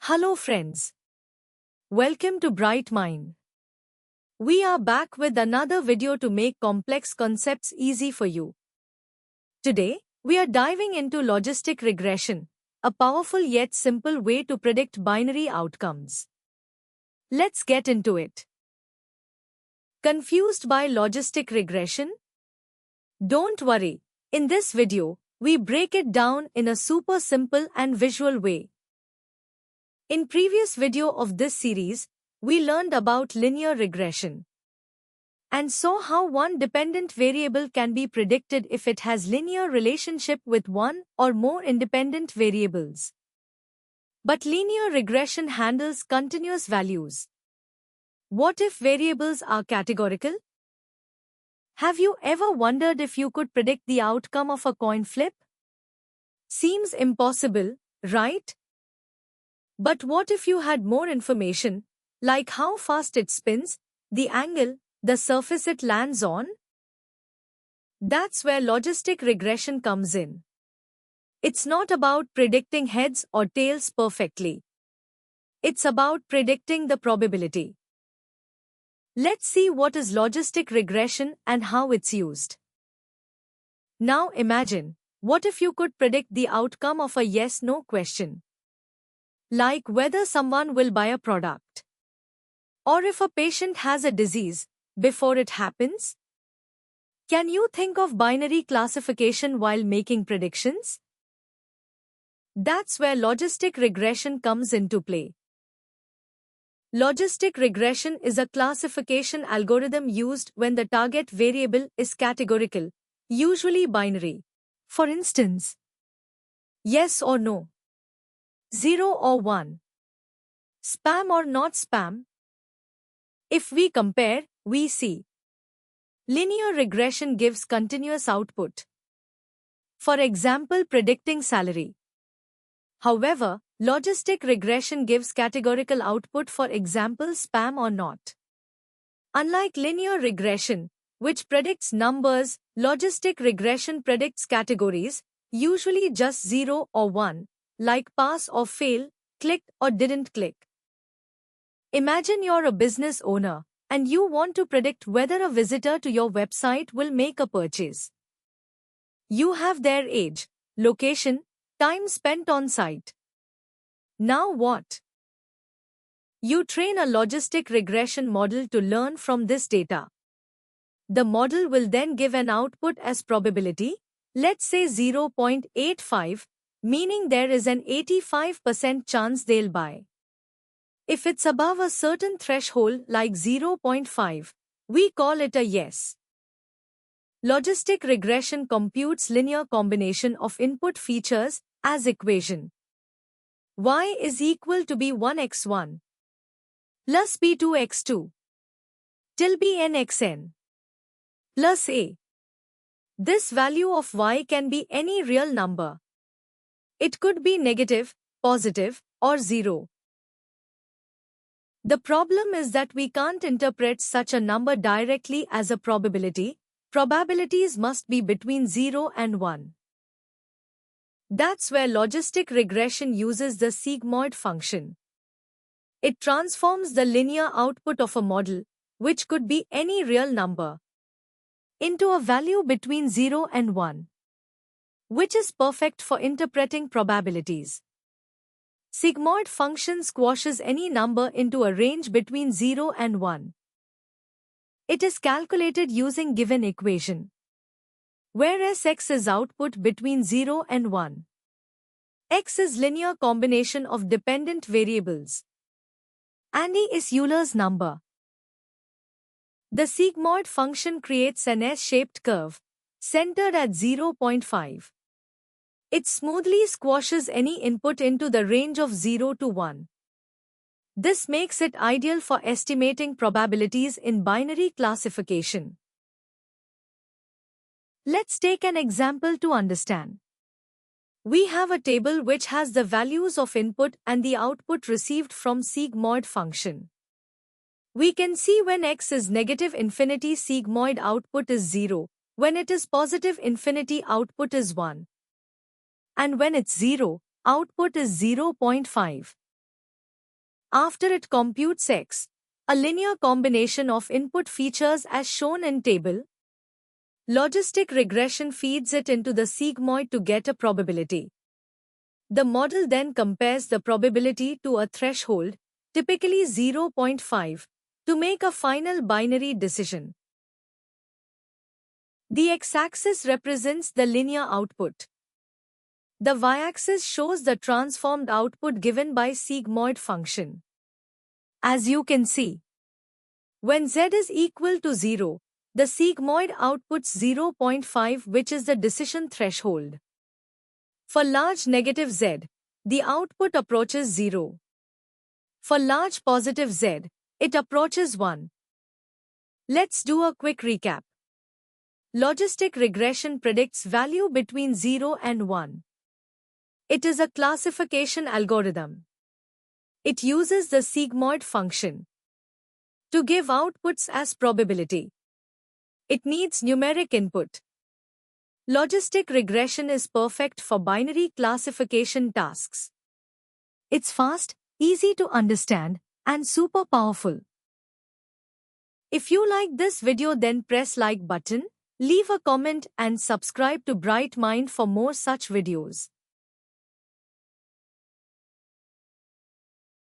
Hello friends. Welcome to Bright Mind. We are back with another video to make complex concepts easy for you. Today, we are diving into logistic regression, a powerful yet simple way to predict binary outcomes. Let's get into it. Confused by logistic regression? Don't worry. In this video, we break it down in a super simple and visual way. In previous video of this series, we learned about linear regression and saw how one dependent variable can be predicted if it has linear relationship with one or more independent variables. But linear regression handles continuous values. What if variables are categorical? Have you ever wondered if you could predict the outcome of a coin flip? Seems impossible, right? But what if you had more information, like how fast it spins, the angle, the surface it lands on? That's where logistic regression comes in. It's not about predicting heads or tails perfectly. It's about predicting the probability. Let's see what is logistic regression and how it's used. Now imagine, what if you could predict the outcome of a yes-no question? Like whether someone will buy a product. Or if a patient has a disease, before it happens? Can you think of binary classification while making predictions? That's where logistic regression comes into play. Logistic regression is a classification algorithm used when the target variable is categorical, usually binary. For instance, yes or no, 0 or 1, spam or not spam. If we compare, we see linear regression gives continuous output. For example, predicting salary. However, logistic regression gives categorical output, for example, spam or not. Unlike linear regression, which predicts numbers, logistic regression predicts categories, usually just 0 or 1, like pass or fail, clicked or didn't click. Imagine you're a business owner, and you want to predict whether a visitor to your website will make a purchase. You have their age, location, time spent on site. Now what? You train a logistic regression model to learn from this data. The model will then give an output as probability, let's say 0.85, meaning there is an 85% chance they'll buy. If it's above a certain threshold like 0.5, we call it a yes. Logistic regression computes linear combination of input features as equation. Y is equal to b1x1 plus b2x2 till bnxn plus a. This value of y can be any real number. It could be negative, positive, or 0. The problem is that we can't interpret such a number directly as a probability. Probabilities must be between 0 and 1. That's where logistic regression uses the sigmoid function. It transforms the linear output of a model, which could be any real number, into a value between 0 and 1, which is perfect for interpreting probabilities. Sigmoid function squashes any number into a range between 0 and 1. It is calculated using given equation, whereas x is output between 0 and 1. X is linear combination of dependent variables, and E is Euler's number. The sigmoid function creates an S-shaped curve, centered at 0.5. It smoothly squashes any input into the range of 0 to 1. This makes it ideal for estimating probabilities in binary classification. Let's take an example to understand. We have a table which has the values of input and the output received from sigmoid function. We can see when x is negative infinity, sigmoid output is 0, when it is positive infinity, output is 1. And when it's 0, output is 0.5. After it computes X, a linear combination of input features as shown in table. Logistic regression feeds it into the sigmoid to get a probability. The model then compares the probability to a threshold, typically 0.5, to make a final binary decision. The x-axis represents the linear output. The y-axis shows the transformed output given by sigmoid function. As you can see, when z is equal to 0, the sigmoid outputs 0.5, which is the decision threshold. For large negative z, the output approaches 0. For large positive z, it approaches 1. Let's do a quick recap. Logistic regression predicts value between 0 and 1. It is a classification algorithm. It uses the sigmoid function to give outputs as probability. It needs numeric input. Logistic regression is perfect for binary classification tasks. It's fast, easy to understand, and super powerful. If you like this video, then press like button, leave a comment and subscribe to Bright Mind for more such videos.